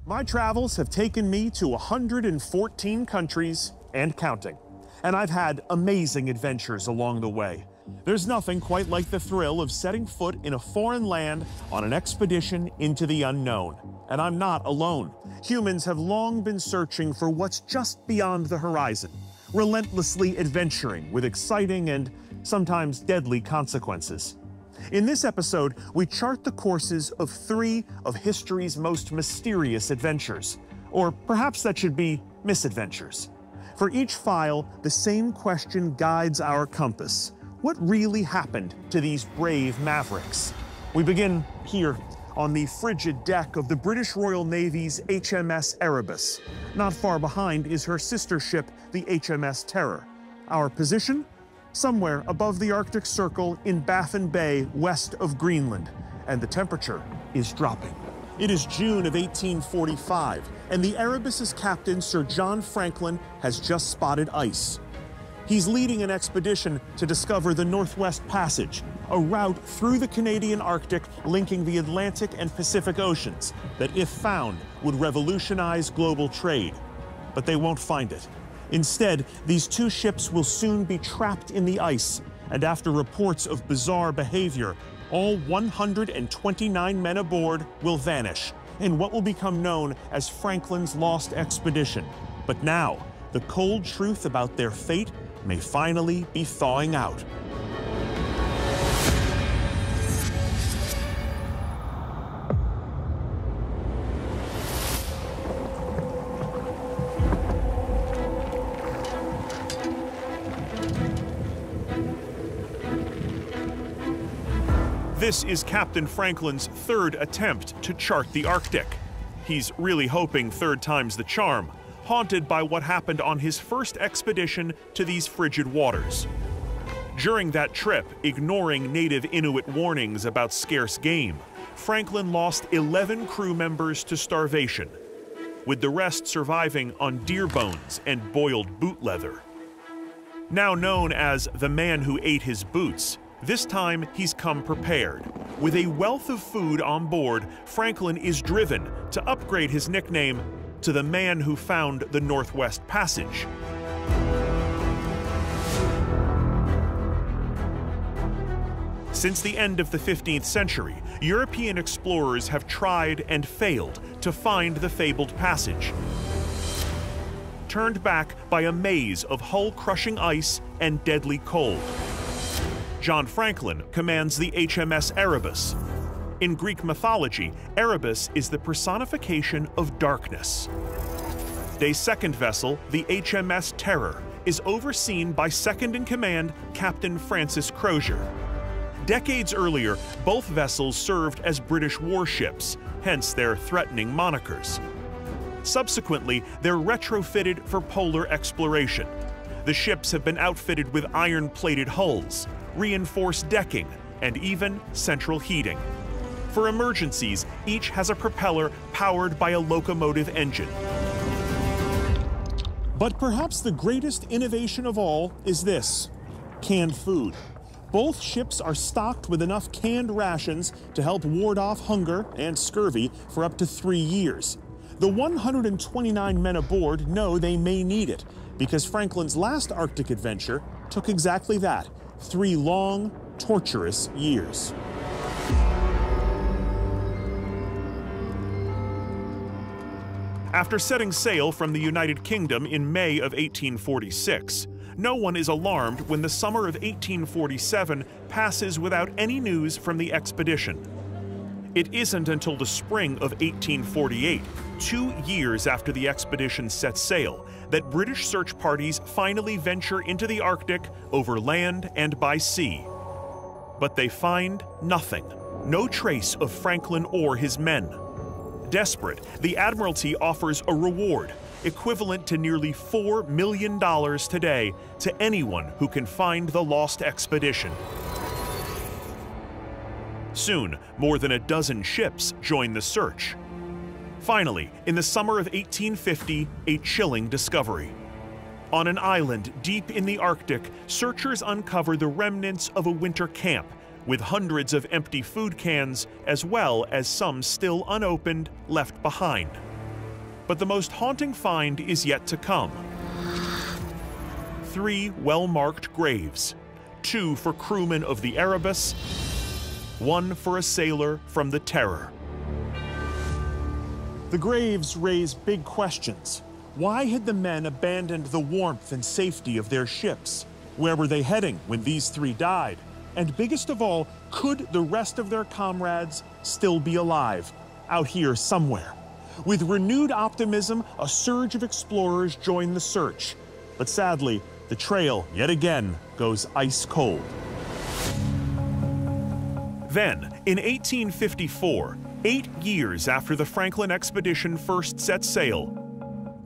My travels have taken me to 114 countries and counting, and I've had amazing adventures along the way. There's nothing quite like the thrill of setting foot in a foreign land on an expedition into the unknown. And I'm not alone. Humans have long been searching for what's just beyond the horizon, relentlessly adventuring with exciting and sometimes deadly consequences. In this episode, we chart the courses of 3 of history's most mysterious adventures. Or perhaps that should be misadventures. For each file, the same question guides our compass. What really happened to these brave mavericks? We begin here, on the frigid deck of the British Royal Navy's HMS Erebus. Not far behind is her sister ship, the HMS Terror. Our position? Somewhere above the Arctic Circle in Baffin Bay, west of Greenland. And the temperature is dropping. It is June of 1845, and the Erebus's captain, Sir John Franklin, has just spotted ice. He's leading an expedition to discover the Northwest Passage, a route through the Canadian Arctic linking the Atlantic and Pacific Oceans that, if found, would revolutionize global trade. But they won't find it. Instead, these 2 ships will soon be trapped in the ice, and after reports of bizarre behavior, all 129 men aboard will vanish in what will become known as Franklin's Lost Expedition. But now, the cold truth about their fate may finally be thawing out. This is Captain Franklin's 3rd attempt to chart the Arctic. He's really hoping 3rd time's the charm, haunted by what happened on his first expedition to these frigid waters. During that trip, ignoring native Inuit warnings about scarce game, Franklin lost 11 crew members to starvation, with the rest surviving on deer bones and boiled boot leather. Now known as the man who ate his boots, this time he's come prepared. With a wealth of food on board, Franklin is driven to upgrade his nickname to the man who found the Northwest Passage. Since the end of the 15th century, European explorers have tried and failed to find the fabled passage, turned back by a maze of hull-crushing ice and deadly cold. John Franklin commands the HMS Erebus. In Greek mythology, Erebus is the personification of darkness. Day's 2nd vessel, the HMS Terror, is overseen by second-in-command Captain Francis Crozier. Decades earlier, both vessels served as British warships, hence their threatening monikers. Subsequently, they're retrofitted for polar exploration. The ships have been outfitted with iron-plated hulls, reinforced decking, and even central heating. For emergencies, each has a propeller powered by a locomotive engine. But perhaps the greatest innovation of all is this: canned food. Both ships are stocked with enough canned rations to help ward off hunger and scurvy for up to 3 years. The 129 men aboard know they may need it, because Franklin's last Arctic adventure took exactly that: 3 long, torturous years. After setting sail from the United Kingdom in May of 1846, no one is alarmed when the summer of 1847 passes without any news from the expedition. It isn't until the spring of 1848, 2 years after the expedition set sail, that British search parties finally venture into the Arctic over land and by sea. But they find nothing, no trace of Franklin or his men. Desperate, the Admiralty offers a reward, equivalent to nearly $4 million today, to anyone who can find the lost expedition. Soon, more than a dozen ships join the search. Finally, in the summer of 1850, a chilling discovery. On an island deep in the Arctic, searchers uncover the remnants of a winter camp, with hundreds of empty food cans, as well as some still unopened left behind. But the most haunting find is yet to come. 3 well-marked graves, 2 for crewmen of the Erebus, 1 for a sailor from the Terror. The graves raise big questions. Why had the men abandoned the warmth and safety of their ships? Where were they heading when these 3 died? And biggest of all, could the rest of their comrades still be alive, out here somewhere? With renewed optimism, a surge of explorers join the search. But sadly, the trail, yet again, goes ice cold. Then, in 1854, 8 years after the Franklin expedition first set sail,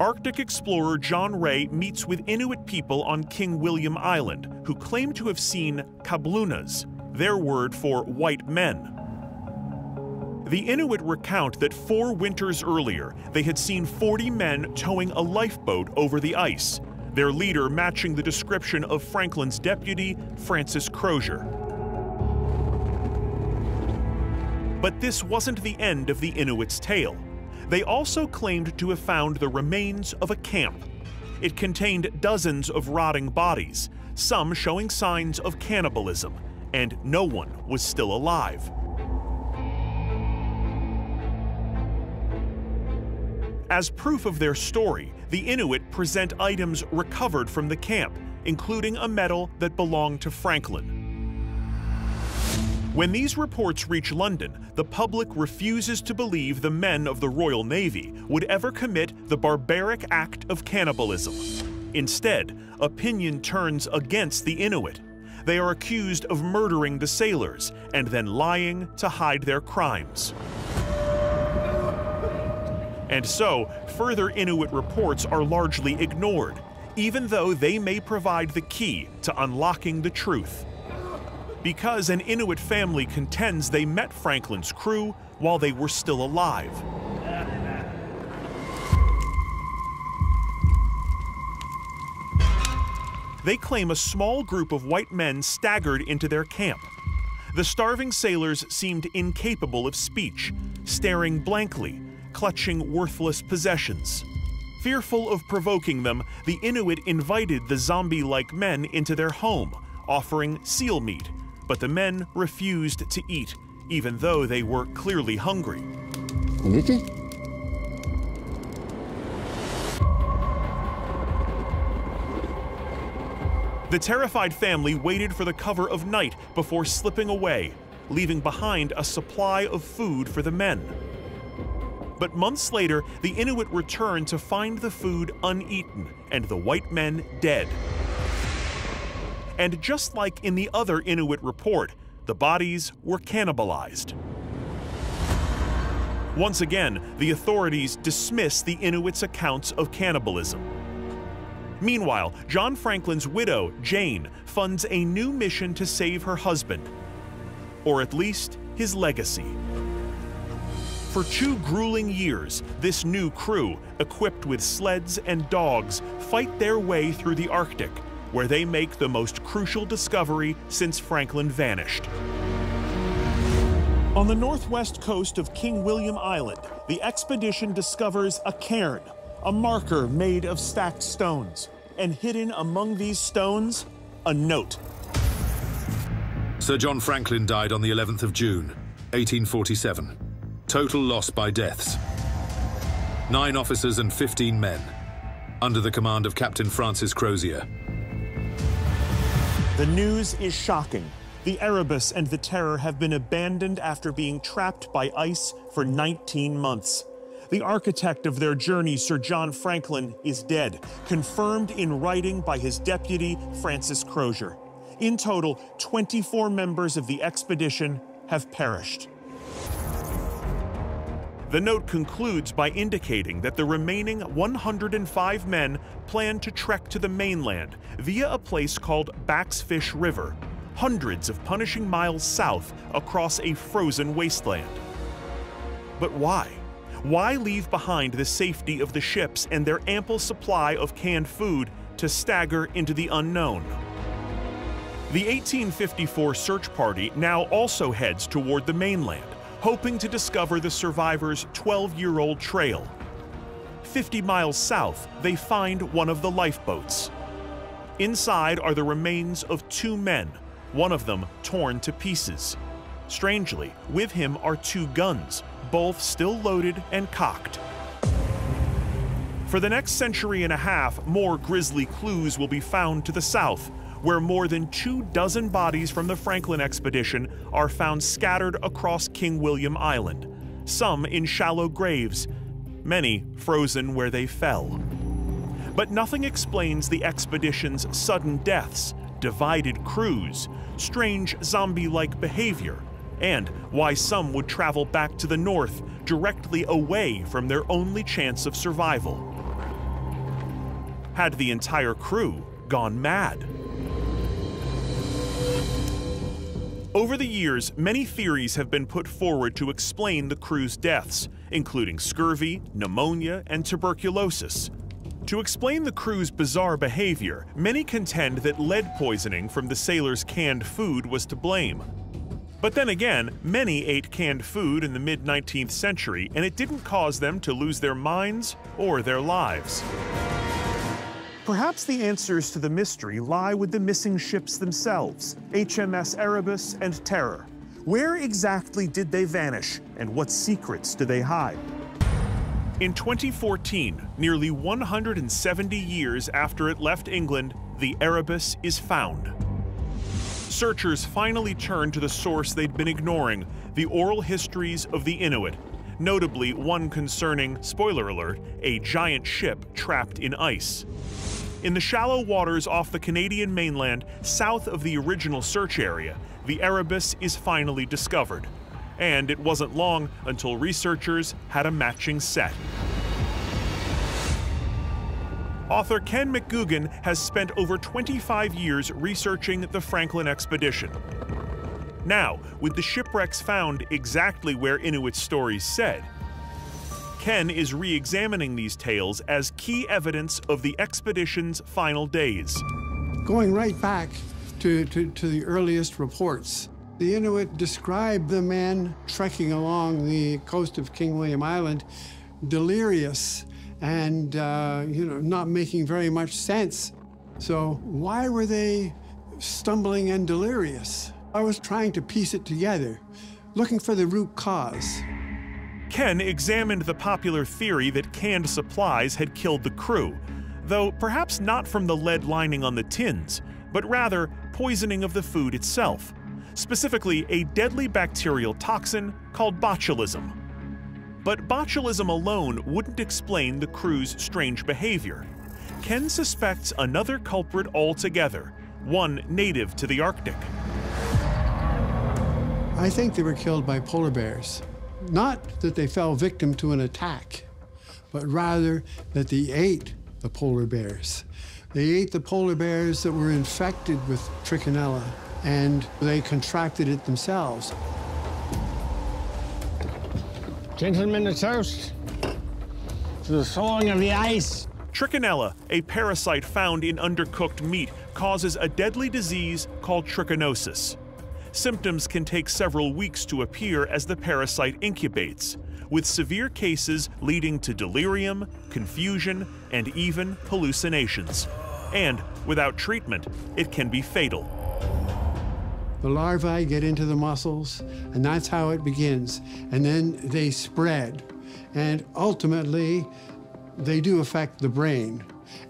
Arctic explorer John Ray meets with Inuit people on King William Island who claim to have seen kablunas, their word for white men. The Inuit recount that 4 winters earlier, they had seen 40 men towing a lifeboat over the ice, their leader matching the description of Franklin's deputy, Francis Crozier. But this wasn't the end of the Inuits' tale. They also claimed to have found the remains of a camp. It contained dozens of rotting bodies, some showing signs of cannibalism, and no one was still alive. As proof of their story, the Inuit present items recovered from the camp, including a medal that belonged to Franklin. When these reports reach London, the public refuses to believe the men of the Royal Navy would ever commit the barbaric act of cannibalism. Instead, opinion turns against the Inuit. They are accused of murdering the sailors and then lying to hide their crimes. And so, further Inuit reports are largely ignored, even though they may provide the key to unlocking the truth. Because an Inuit family contends they met Franklin's crew while they were still alive. They claim a small group of white men staggered into their camp. The starving sailors seemed incapable of speech, staring blankly, clutching worthless possessions. Fearful of provoking them, the Inuit invited the zombie-like men into their home, offering seal meat, but the men refused to eat, even though they were clearly hungry. Neke? The terrified family waited for the cover of night before slipping away, leaving behind a supply of food for the men. But months later, the Inuit returned to find the food uneaten and the white men dead. And just like in the other Inuit report, the bodies were cannibalized. Once again, the authorities dismiss the Inuits' accounts of cannibalism. Meanwhile, John Franklin's widow, Jane, funds a new mission to save her husband, or at least his legacy. For 2 grueling years, this new crew, equipped with sleds and dogs, fight their way through the Arctic, where they make the most crucial discovery since Franklin vanished. On the northwest coast of King William Island, the expedition discovers a cairn, a marker made of stacked stones, and hidden among these stones, a note. Sir John Franklin died on the 11th of June, 1847. Total loss by deaths. 9 officers and 15 men, under the command of Captain Francis Crozier. The news is shocking. The Erebus and the Terror have been abandoned after being trapped by ice for 19 months. The architect of their journey, Sir John Franklin, is dead, confirmed in writing by his deputy, Francis Crozier. In total, 24 members of the expedition have perished. The note concludes by indicating that the remaining 105 men plan to trek to the mainland via a place called Backsfish River, hundreds of punishing miles south across a frozen wasteland. But why? Why leave behind the safety of the ships and their ample supply of canned food to stagger into the unknown? The 1854 search party now also heads toward the mainland, hoping to discover the survivors' 12-year-old trail. 50 miles south, they find one of the lifeboats. Inside are the remains of 2 men, one of them torn to pieces. Strangely, with him are 2 guns, both still loaded and cocked. For the next century and a half, more grisly clues will be found to the south, where more than 24 bodies from the Franklin expedition are found scattered across King William Island, some in shallow graves, many frozen where they fell. But nothing explains the expedition's sudden deaths, divided crews, strange zombie-like behavior, and why some would travel back to the north, directly away from their only chance of survival. Had the entire crew gone mad? Over the years, many theories have been put forward to explain the crew's deaths, including scurvy, pneumonia, and tuberculosis. To explain the crew's bizarre behavior, many contend that lead poisoning from the sailors' canned food was to blame. But then again, many ate canned food in the mid-19th century, and it didn't cause them to lose their minds or their lives. Perhaps the answers to the mystery lie with the missing ships themselves, HMS Erebus and Terror. Where exactly did they vanish, and what secrets do they hide? In 2014, nearly 170 years after it left England, the Erebus is found. Searchers finally turned to the source they'd been ignoring, the oral histories of the Inuit, notably one concerning, spoiler alert, a giant ship trapped in ice. In the shallow waters off the Canadian mainland, south of the original search area, the Erebus is finally discovered. And it wasn't long until researchers had a matching set. Author Ken McGugan has spent over 25 years researching the Franklin expedition. Now, with the shipwrecks found exactly where Inuit stories said, Ken is re-examining these tales as key evidence of the expedition's final days. Going right back to the earliest reports, the Inuit described the men trekking along the coast of King William Island delirious and not making very much sense. So why were they stumbling and delirious? I was trying to piece it together, looking for the root cause. Ken examined the popular theory that canned supplies had killed the crew, though perhaps not from the lead lining on the tins, but rather poisoning of the food itself, specifically a deadly bacterial toxin called botulism. But botulism alone wouldn't explain the crew's strange behavior. Ken suspects another culprit altogether, one native to the Arctic. I think they were killed by polar bears. Not that they fell victim to an attack, but rather that they ate the polar bears. They ate the polar bears that were infected with trichinella, and they contracted it themselves. Gentlemen, a toast to the thawing of the ice. Trichinella, a parasite found in undercooked meat, causes a deadly disease called trichinosis. Symptoms can take several weeks to appear as the parasite incubates, with severe cases leading to delirium, confusion, and even hallucinations. And without treatment, it can be fatal. The larvae get into the muscles, and that's how it begins. And then they spread. And ultimately, they do affect the brain.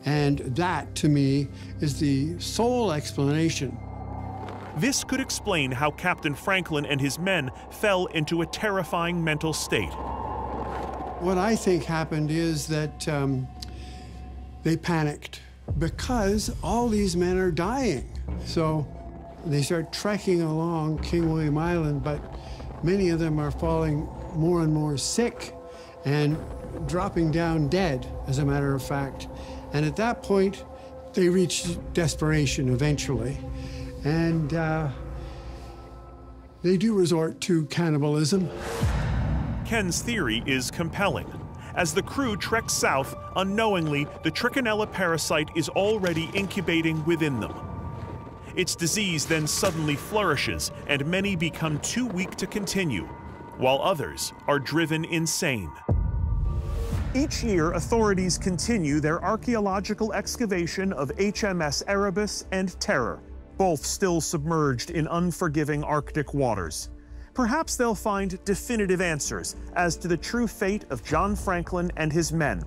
And that, to me, is the sole explanation. This could explain how Captain Franklin and his men fell into a terrifying mental state. What I think happened is that they panicked because all these men are dying. So they start trekking along King William Island, but many of them are falling more and more sick and dropping down dead, as a matter of fact. And at that point, they reach desperation eventually. And they do resort to cannibalism. Ken's theory is compelling. As the crew treks south, unknowingly, the trichinella parasite is already incubating within them. Its disease then suddenly flourishes, and many become too weak to continue, while others are driven insane. Each year, authorities continue their archaeological excavation of HMS Erebus and Terror, both still submerged in unforgiving Arctic waters. Perhaps they'll find definitive answers as to the true fate of John Franklin and his men.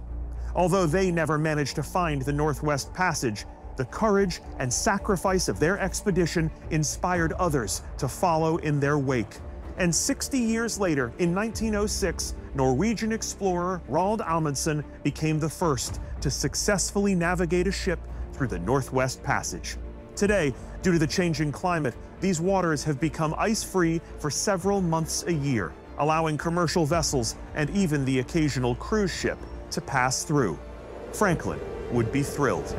Although they never managed to find the Northwest Passage, the courage and sacrifice of their expedition inspired others to follow in their wake. And 60 years later, in 1906, Norwegian explorer Roald Amundsen became the first to successfully navigate a ship through the Northwest Passage. Today, due to the changing climate, these waters have become ice-free for several months a year, allowing commercial vessels and even the occasional cruise ship to pass through. Franklin would be thrilled.